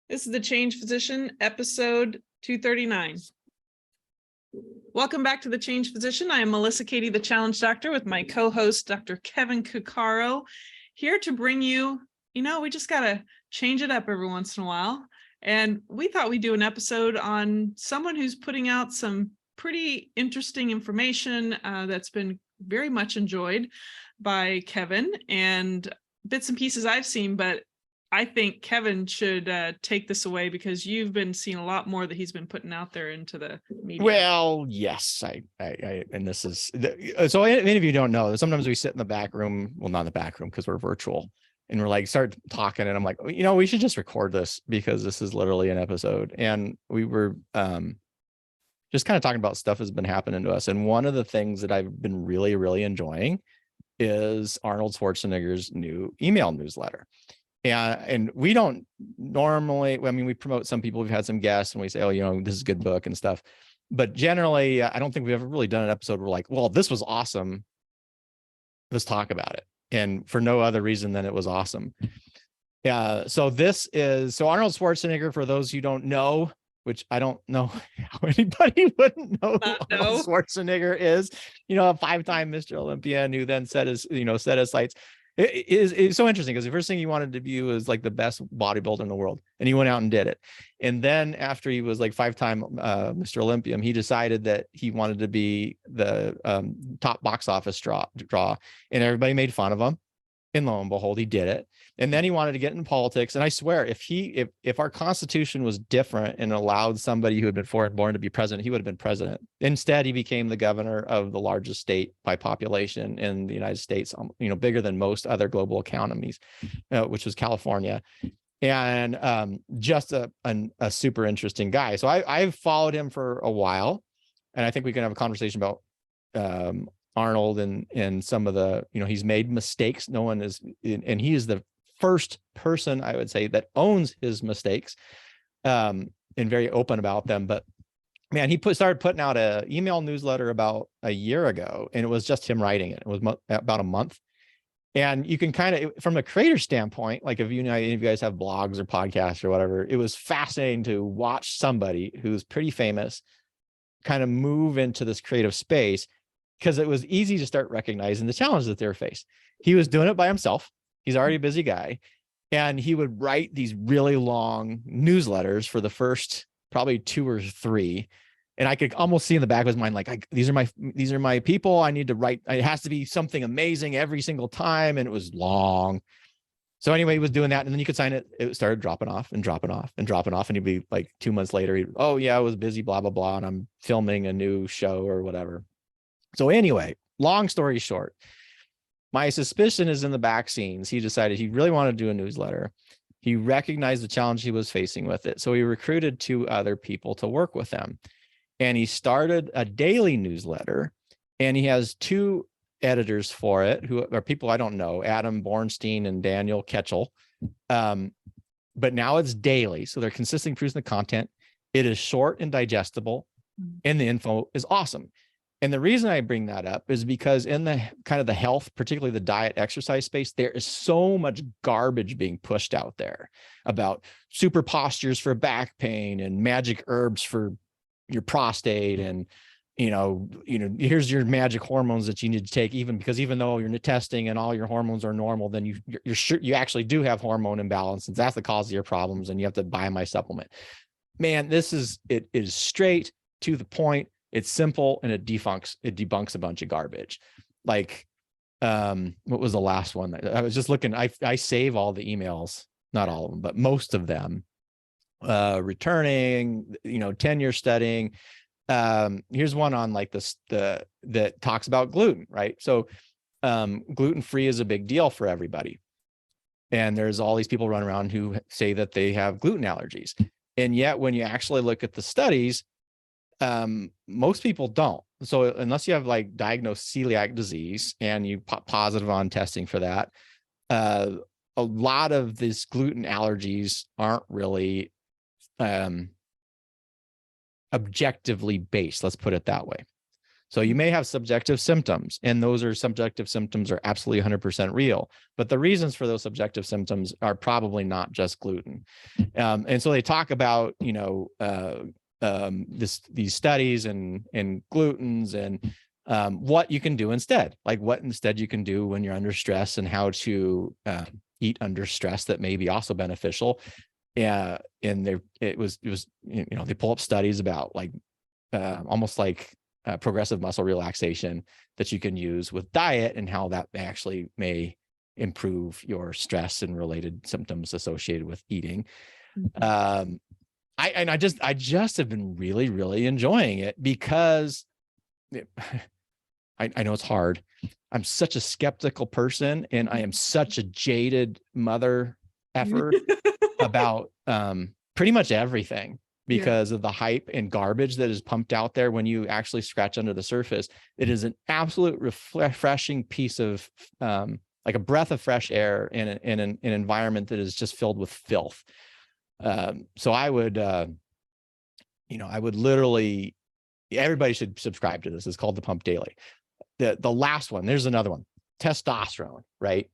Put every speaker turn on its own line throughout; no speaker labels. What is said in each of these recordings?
This is The Change Physician, episode 239. Welcome back to The Change Physician. I am Melissa Cady, the Challenge Doctor, with my co-host, Dr. Kevin Cuccaro, here to bring you, we just got to change it up every once in a while. And we thought we'd do an episode on someone who's putting out some pretty interesting information that's been very much enjoyed by Kevin and bits and pieces I've seen, but I think Kevin should take this away because you've been seeing a lot more that he's been putting out there into the media.
Well, yes, I and this is so many of you don't know. Sometimes we sit in the back room, well, not in the back room because we're virtual, and we're like start talking, and I'm like, we should just record this because this is literally an episode. And we were just kind of talking about stuff that's been happening to us. And one of the things that I've been really, really enjoying is Arnold Schwarzenegger's new email newsletter. And we don't normally, we promote some people, we've had some guests and we say, this is a good book and stuff. But generally, I don't think we've ever really done an episode where like, well, this was awesome. Let's talk about it. And for no other reason than it was awesome. So Arnold Schwarzenegger, for those who don't know, which I don't know how anybody wouldn't know who Arnold Schwarzenegger is, a 5-time Mr. Olympian who then set his sights. It's so interesting because the first thing he wanted to be was like the best bodybuilder in the world, and he went out and did it. And then after he was like 5-time Mr. Olympian, he decided that he wanted to be the top box office draw, and everybody made fun of him. And lo and behold, he did it. And then he wanted to get into politics. And I swear, if our Constitution was different and allowed somebody who had been foreign born to be president, he would have been president. Instead, he became the governor of the largest state by population in the United States, bigger than most other global economies, which was California. And just a super interesting guy. So I've followed him for a while, and I think we can have a conversation about Arnold and some of the, he's made mistakes. No one is, and he is the first person, I would say, that owns his mistakes and very open about them. But man, he started putting out a email newsletter about a year ago, and it was just him writing it. It was about a month. And you can kind of, from a creator standpoint, like if any of you guys have blogs or podcasts or whatever, it was fascinating to watch somebody who's pretty famous kind of move into this creative space, because it was easy to start recognizing the challenges that they were faced. He was doing it by himself. He's already a busy guy. And he would write these really long newsletters for the first probably 2 or 3. And I could almost see in the back of his mind, like, these are my people. I need to write. It has to be something amazing every single time. And it was long. So anyway, he was doing that. And then you could sign it. It started dropping off and dropping off and dropping off. And he'd be like 2 months later, I was busy, blah, blah, blah. And I'm filming a new show or whatever. So anyway, long story short, my suspicion is in the back scenes. He decided he really wanted to do a newsletter. He recognized the challenge he was facing with it. So he recruited 2 other people to work with him. And he started a daily newsletter, and he has 2 editors for it, who are people I don't know, Adam Bornstein and Daniel Ketchel. But now it's daily. So they're consistently producing the content. It is short and digestible, and the info is awesome. And the reason I bring that up is because in the kind of the health, particularly the diet exercise space, there is so much garbage being pushed out there about super postures for back pain and magic herbs for your prostate. And, here's your magic hormones that you need to take, even though you're testing and all your hormones are normal, then you're sure you actually do have hormone imbalance. And that's the cause of your problems. And you have to buy my supplement. Man, it is straight to the point. It's simple, and it debunks a bunch of garbage. Like, what was the last one? I was just looking, I save all the emails, not all of them, but most of them, returning, tenure studying. Here's one on like that talks about gluten, right? So, gluten-free is a big deal for everybody. And there's all these people running around who say that they have gluten allergies. And yet when you actually look at the studies, most people don't. So unless you have like diagnosed celiac disease and you pop positive on testing for that, a lot of these gluten allergies aren't really objectively based. Let's put it that way. So you may have subjective symptoms, and those are subjective symptoms are absolutely 100% real. But the reasons for those subjective symptoms are probably not just gluten. And so they talk about, these studies and glutens and what you can do instead, like what instead you can do when you're under stress, and how to eat under stress that may be also beneficial. And it was they pull up studies about like almost like progressive muscle relaxation that you can use with diet, and how that actually may improve your stress and related symptoms associated with eating. I just have been really, really enjoying it, because I know it's hard. I'm such a skeptical person, and I am such a jaded mother effer about pretty much everything, because of the hype and garbage that is pumped out there. When you actually scratch under the surface, it is an absolute refreshing piece of like a breath of fresh air in an environment that is just filled with filth. So I would literally, everybody should subscribe to this. It's called the Pump Daily. The last one, there's another one, testosterone, right?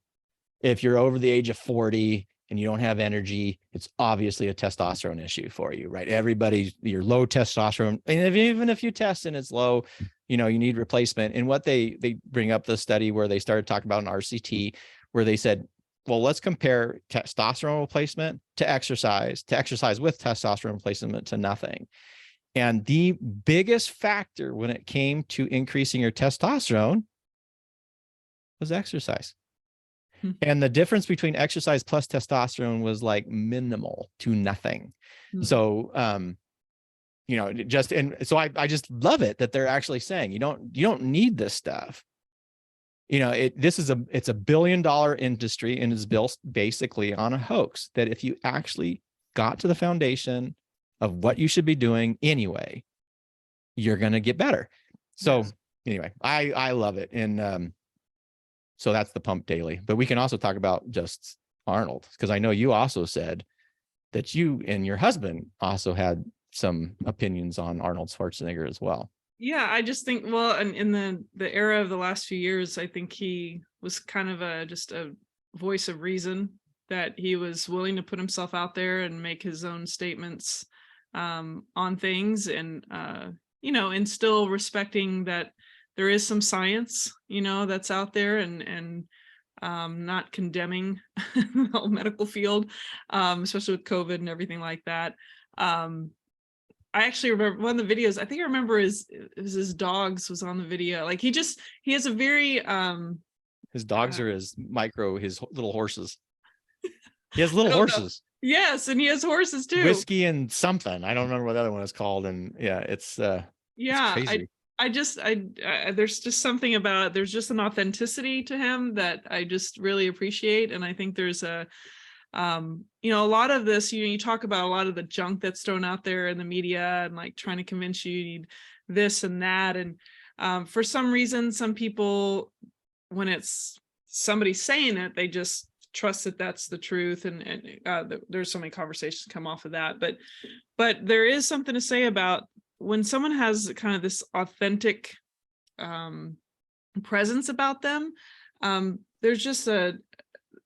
If you're over the age of 40 and you don't have energy, it's obviously a testosterone issue for you, right? You're low testosterone. And even if you test and it's low, you need replacement. And what they bring up the study where they started talking about an RCT, where they said, well, let's compare testosterone replacement to exercise with testosterone replacement to nothing. And the biggest factor when it came to increasing your testosterone was exercise. And the difference between exercise plus testosterone was like minimal to nothing. So, so I just love it that they're actually saying you don't need this stuff. It's a $1 billion industry, and is built basically on a hoax that if you actually got to the foundation of what you should be doing anyway, you're going to get better. So anyway, I love it. And, so that's the Pump Daily, but we can also talk about just Arnold, because I know you also said that you and your husband also had some opinions on Arnold Schwarzenegger as well.
Yeah, I just think, well, and in the era of the last few years, I think he was kind of just a voice of reason, that he was willing to put himself out there and make his own statements on things, and and still respecting that there is some science, that's out there, and not condemning the whole medical field, especially with COVID and everything like that. I actually remember one of the videos, I think I remember his dogs was on the video. Like he has a very
his dogs are his little horses. He has little horses.
Yes, and he has horses too.
Whiskey and something. I don't remember what the other one is called. And it's crazy.
There's just something about, there's just an authenticity to him that I just really appreciate. And I think there's a lot of this, you talk about a lot of the junk that's thrown out there in the media, and like trying to convince you need this and that. And for some reason, some people, when it's somebody saying it, they just trust that that's the truth. And there's so many conversations come off of that. But there is something to say about when someone has kind of this authentic presence about them. There's just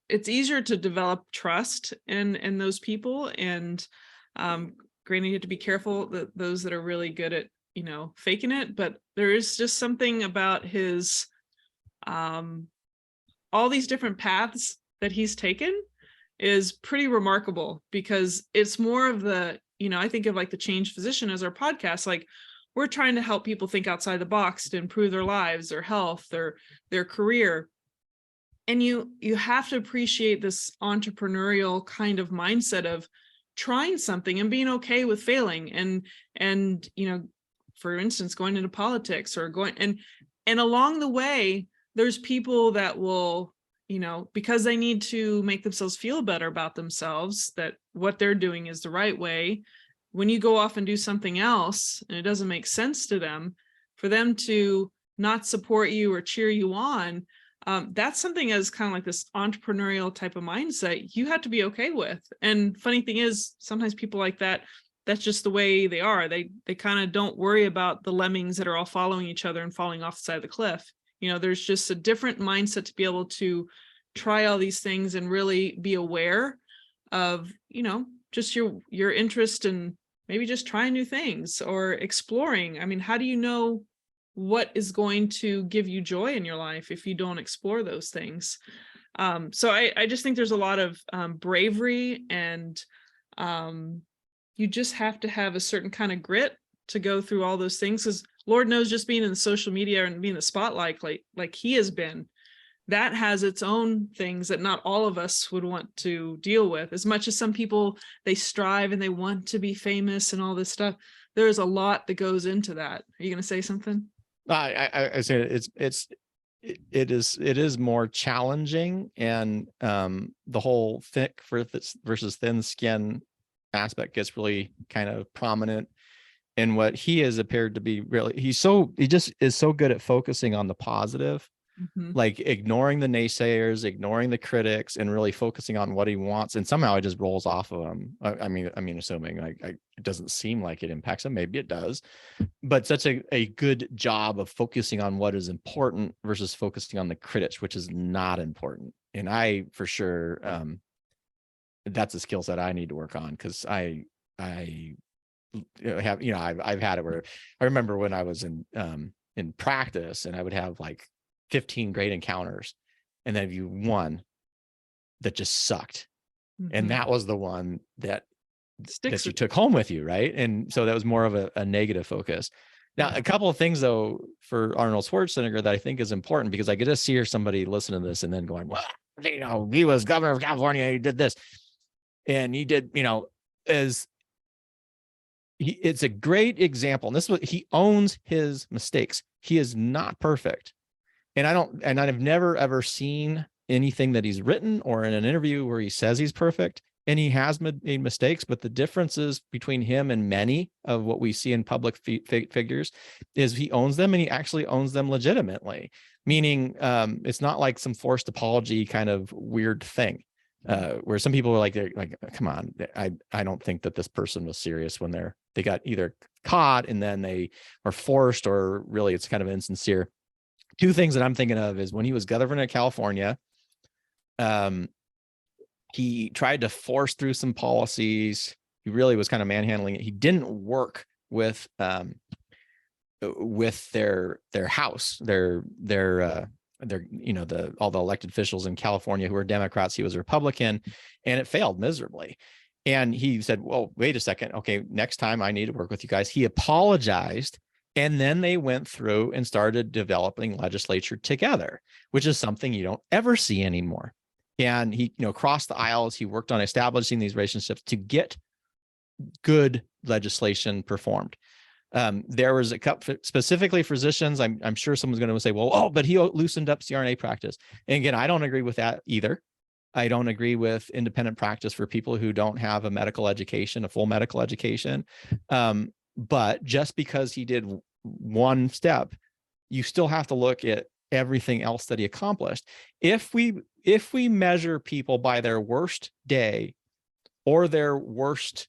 it's easier to develop trust in those people. And granted, you have to be careful that those that are really good at faking it, but there is just something about his all these different paths that he's taken is pretty remarkable, because it's more of the, I think of like the Change Physician as our podcast. Like, we're trying to help people think outside the box to improve their lives, their health, their career. And you have to appreciate this entrepreneurial kind of mindset of trying something and being okay with failing. And for instance, going into politics or and along the way, there's people that will, because they need to make themselves feel better about themselves, that what they're doing is the right way. When you go off and do something else and it doesn't make sense to them, for them to not support you or cheer you on, that's something as kind of like this entrepreneurial type of mindset you have to be okay with. And funny thing is, sometimes people like that, that's just the way they are. They kind of don't worry about the lemmings that are all following each other and falling off the side of the cliff. You know, there's just a different mindset to be able to try all these things and really be aware of, you know, just your interest in maybe just trying new things or exploring. I mean, how do you know what is going to give you joy in your life if you don't explore those things? So I just think there's a lot of bravery, and you just have to have a certain kind of grit to go through all those things, because Lord knows, just being in the social media and being in the spotlight like he has been, that has its own things that not all of us would want to deal with. As much as some people, they strive and they want to be famous and all this stuff, there's a lot that goes into that. Are you going to say something?
I say it is more challenging, and the whole thick versus thin skin aspect gets really kind of prominent in what he has appeared to be. Really, he just is so good at focusing on the positive, like ignoring the naysayers, ignoring the critics, and really focusing on what he wants. And somehow it just rolls off of him. I mean, assuming it doesn't seem like it impacts him. Maybe it does, but such a good job of focusing on what is important versus focusing on the critics, which is not important. And I, for sure, that's a skill set I need to work on, because I have, I've had it where I remember when I was in practice, and I would have like 15 great encounters, and then you one that just sucked. And that was the one that you took home with you, right? And so that was more of a negative focus. Now, a couple of things though for Arnold Schwarzenegger that I think is important, because I get to see somebody listen to this and then going, well, he was governor of California, he did this, and he did, it's a great example. And this is what he owns: his mistakes. He is not perfect. And I've never ever seen anything that he's written or in an interview where he says he's perfect. And he has made mistakes, but the differences between him and many of what we see in public figures is he owns them, and he actually owns them legitimately. Meaning, it's not like some forced apology kind of weird thing, where some people are they're like, come on, I don't think that this person was serious when they got either caught and then they are forced, or really it's kind of insincere. Two things that I'm thinking of is when he was governor of California, he tried to force through some policies. He really was kind of manhandling it. He didn't work with their house, all the elected officials in California who were Democrats. He was a Republican, and it failed miserably. And he said, well, wait a second. Okay, next time I need to work with you guys. He apologized. And then they went through and started developing legislature together, which is something you don't ever see anymore. And he, crossed the aisles. He worked on establishing these relationships to get good legislation performed. There was a couple specifically for physicians. I'm sure someone's going to say, well, but he loosened up CRNA practice. And again, I don't agree with that either. I don't agree with independent practice for people who don't have a medical education, a full medical education. But just because he did one step, you still have to look at everything else that he accomplished. If we measure people by their worst day or their worst,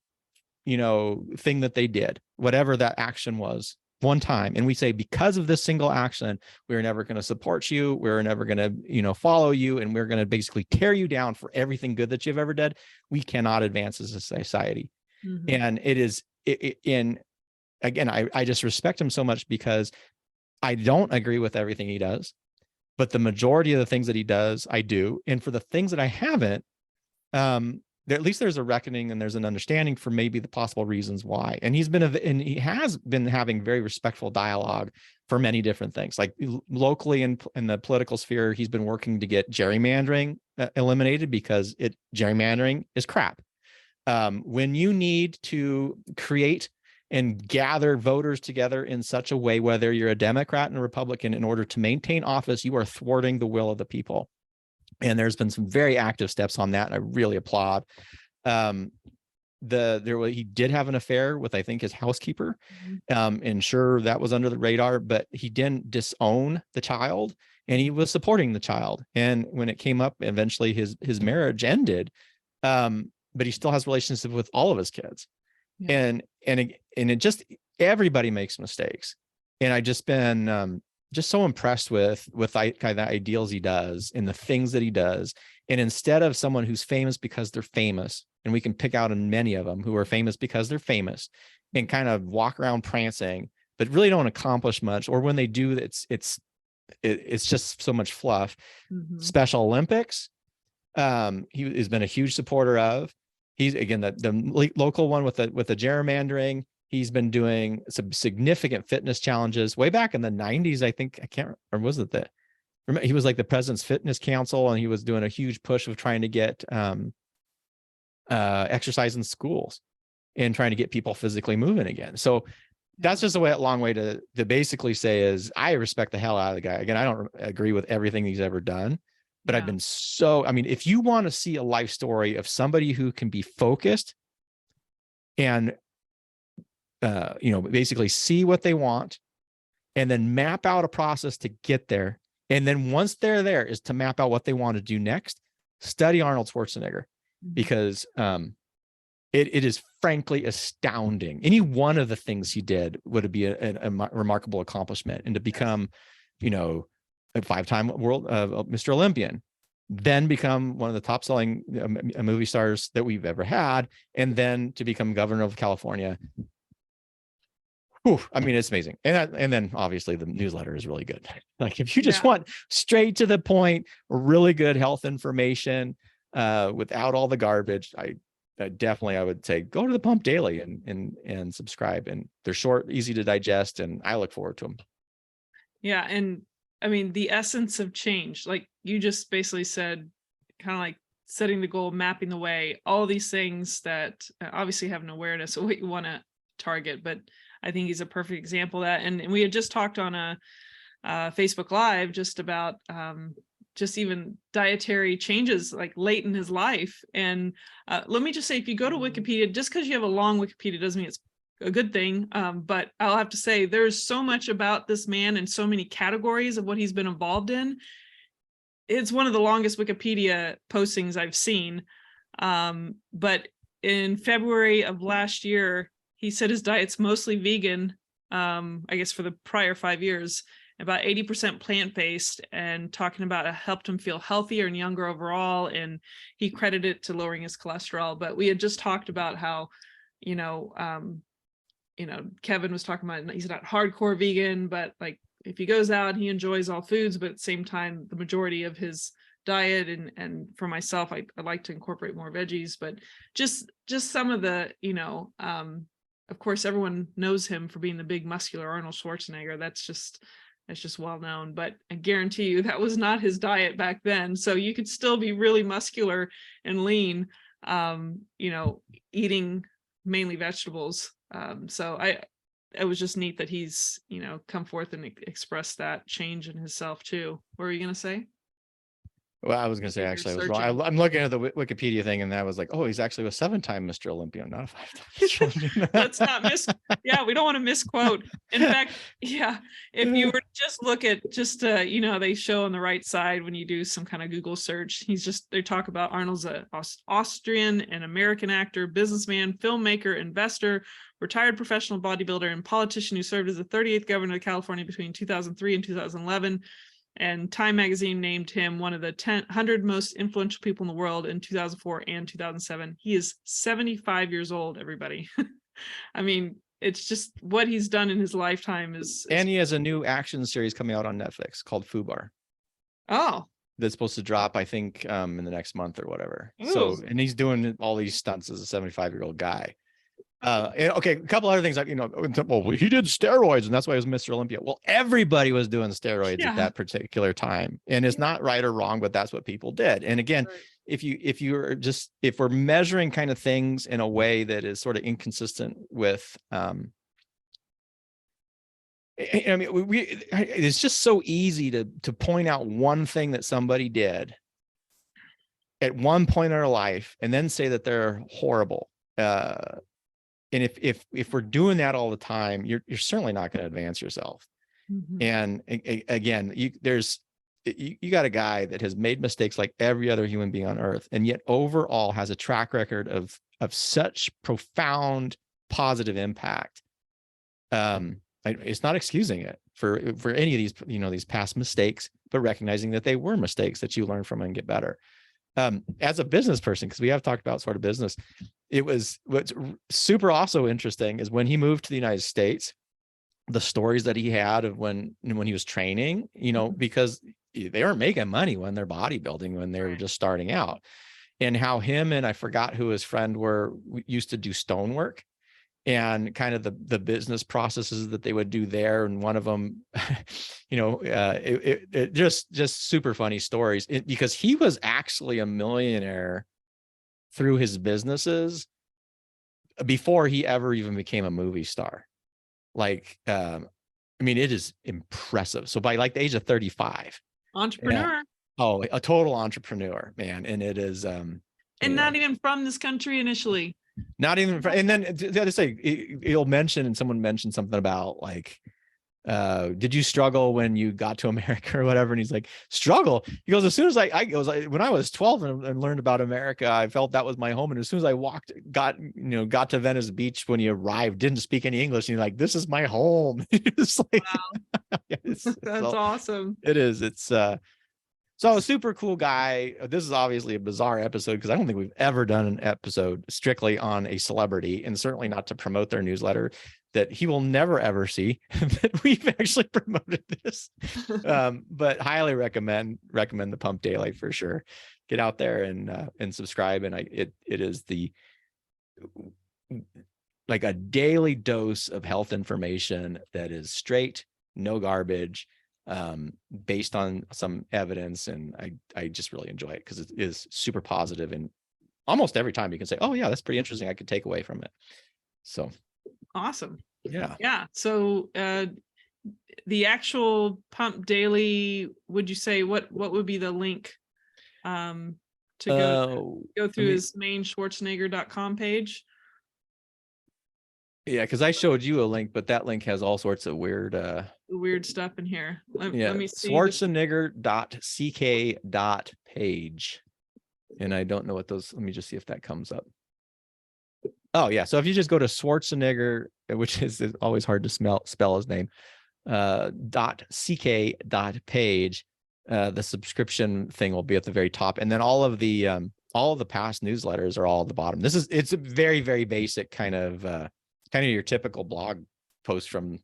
thing that they did, whatever that action was one time, and we say, because of this single action, we're never going to support you, we're never going to, follow you, and we're going to basically tear you down for everything good that you've ever did, we cannot advance as a society. And it is again, I just respect him so much, because I don't agree with everything he does, but the majority of the things that he does, I do. And for the things that I haven't, at least there's a reckoning and there's an understanding for maybe the possible reasons why. And he has been having very respectful dialogue for many different things. Like locally in the political sphere, he's been working to get gerrymandering eliminated, because gerrymandering is crap. When you need to create and gather voters together in such a way, whether you're a Democrat and a Republican, in order to maintain office, you are thwarting the will of the people. And there's been some very active steps on that, and I really applaud. He did have an affair with, I think, his housekeeper, and sure, that was under the radar, but he didn't disown the child, and he was supporting the child. And when it came up, eventually his marriage ended, but he still has relationships with all of his kids.
Yeah.
And it just, everybody makes mistakes. And I just been just so impressed with kind of the ideals he does and the things that he does. And instead of someone who's famous because they're famous, and we can pick out on many of them who are famous because they're famous and kind of walk around prancing, but really don't accomplish much. Or when they do, it's just so much fluff.
Mhm.
Special Olympics, he has been a huge supporter of. He's, again, the local one with the gerrymandering. He's been doing some significant fitness challenges way back in the 90s. I think, I can't, or was it that? He was like the President's Fitness Council, and he was doing a huge push of trying to get exercise in schools and trying to get people physically moving again. So that's just a long way to basically say is, I respect the hell out of the guy. Again, I don't agree with everything he's ever done, but I've been I mean, if you want to see a life story of somebody who can be focused and, basically see what they want and then map out a process to get there. And then once they're there, is to map out what they want to do next, study Arnold Schwarzenegger, because it is frankly astounding. Any one of the things he did would be a remarkable accomplishment. And to become, a 5-time world Mr. Olympian, then become one of the top selling movie stars that we've ever had, and then to become governor of California. Whew, I mean, it's amazing. And then obviously the newsletter is really good. Like, if you just want straight to the point, really good health information without all the garbage, I would say go to the Pump Daily and subscribe. And they're short, easy to digest, and I look forward to them. Yeah.
And I mean, the essence of change, like you just basically said, kind of like setting the goal, mapping the way, all these things that obviously have an awareness of what you want to target. But I think he's a perfect example of that. And we had just talked on a Facebook Live just about just even dietary changes like late in his life. And let me just say, if you go to Wikipedia, just because you have a long Wikipedia doesn't mean it's a good thing. But I'll have to say there's so much about this man and so many categories of what he's been involved in. It's one of the longest Wikipedia postings I've seen. But in February of last year, he said his diet's mostly vegan, I guess for the prior 5 years, about 80% plant-based, and talking about it helped him feel healthier and younger overall. And he credited it to lowering his cholesterol. But we had just talked about how, Kevin was talking about, he's not hardcore vegan, but like if he goes out, he enjoys all foods, but at the same time, the majority of his diet, and for myself, I like to incorporate more veggies, but just some of the, of course, everyone knows him for being the big muscular Arnold Schwarzenegger. That's just well known, but I guarantee you that was not his diet back then. So you could still be really muscular and lean, eating mainly vegetables. So it was just neat that he's, come forth and expressed that change in himself too. What were you going to say?
Well, I was going to say, actually, I was wrong. I'm looking at the Wikipedia thing, and I was like, oh, he's actually a 7-time Mr. Olympian, not a 5-time Mr. Olympian.
Let's not we don't want to misquote. In fact, if you were to just look at they show on the right side when you do some kind of Google search, they talk about Arnold's an Austrian and American actor, businessman, filmmaker, investor, retired professional bodybuilder, and politician who served as the 38th governor of California between 2003 and 2011. And Time magazine named him one of the 100 most influential people in the world in 2004 and 2007. He is 75 years old, everybody. I mean, it's just what he's done in his lifetime is.
And he has a new action series coming out on Netflix called Fubar.
Oh.
That's supposed to drop, I think, in the next month or whatever.
Ooh.
So, and he's doing all these stunts as a 75-year-old guy. Okay, a couple other things, like, well, he did steroids and that's why he was Mr. Olympia. Well, everybody was doing steroids at that particular time, and it's not right or wrong, but that's what people did. And again, if we're measuring kind of things in a way that is sort of inconsistent with, it's just so easy to point out one thing that somebody did at one point in their life and then say that they're horrible. And if we're doing that all the time, you're certainly not going to advance yourself. Mm-hmm. And again, you got a guy that has made mistakes like every other human being on earth, and yet overall has a track record of such profound positive impact. It's not excusing it for any of these, these past mistakes, but recognizing that they were mistakes that you learn from and get better. As a business person, because we have talked about sort of business, what's super also interesting is when he moved to the United States, the stories that he had of when he was training, because they weren't making money when they're bodybuilding, when they were just starting out, and how him and I forgot who his friend used to do stonework, and kind of the business processes that they would do there. And one of them, it just super funny stories, because he was actually a millionaire through his businesses before he ever even became a movie star. Like, it is impressive. So by like the age of 35,
entrepreneur.
A total entrepreneur, man. And it is,
and not even from this country initially.
Not even, and then the other thing, he'll mention, and someone mentioned something about like, did you struggle when you got to America or whatever? And he's like, struggle? He goes, as soon as when I was 12 and learned about America, I felt that was my home. And as soon as I got to Venice Beach when he arrived, didn't speak any English. And he's like, this is my home. It's like,
wow. That's awesome.
It is. It's, so a super cool guy. This is obviously a bizarre episode because I don't think we've ever done an episode strictly on a celebrity, and certainly not to promote their newsletter that he will never ever see that we've actually promoted this. But highly recommend the Pump Daily for sure. Get out there and subscribe. And it is like a daily dose of health information that is straight, no garbage, based on some evidence. And I just really enjoy it because it is super positive, and almost every time you can say, oh yeah, that's pretty interesting, I could take away from it. So
awesome.
Yeah.
So the actual Pump Daily, would you say what would be the link to go through his main Schwarzenegger.com page?
Yeah, because I showed you a link, but that link has all sorts of weird
stuff in here. Let me see.
Schwarzenegger.ck.page. And I don't know what those, let me just see if that comes up. Oh yeah, so if you just go to Schwarzenegger, which is always hard to spell his name, .ck.page, the subscription thing will be at the very top, and then all of the past newsletters are all at the bottom. It's a very, very basic kind of your typical blog post from,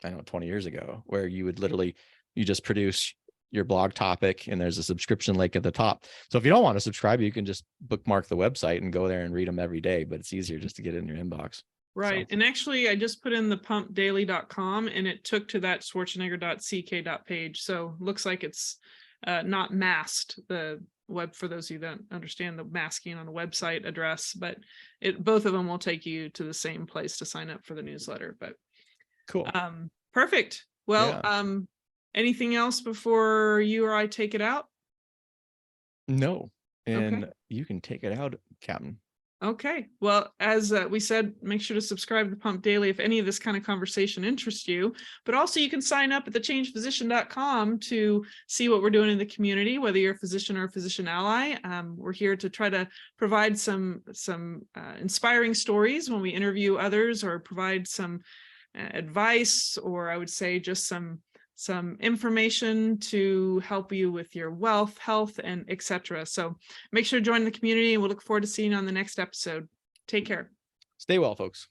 I don't know, 20 years ago, where you would literally, you just produce your blog topic and there's a subscription link at the top. So if you don't want to subscribe, you can just bookmark the website and go there and read them every day, but it's easier just to get it in your inbox.
Right. So. And actually I just put in the pumpdaily.com and it took to that Schwarzenegger.ck.page. So looks like it's not masked, the web, for those of you that understand the masking on the website address, but both of them will take you to the same place to sign up for the newsletter. But
cool.
Perfect. Well, yeah. Anything else before you or I take it out?
No. And you can take it out, Captain.
Okay. Well, as we said, make sure to subscribe to Pump Daily if any of this kind of conversation interests you. But also you can sign up at thechangedphysician.com to see what we're doing in the community, whether you're a physician or a physician ally. We're here to try to provide some inspiring stories when we interview others, or provide some advice, or I would say just some information to help you with your wealth, health, and etc. So make sure to join the community, and we'll look forward to seeing you on the next episode. Take care.
Stay well, folks.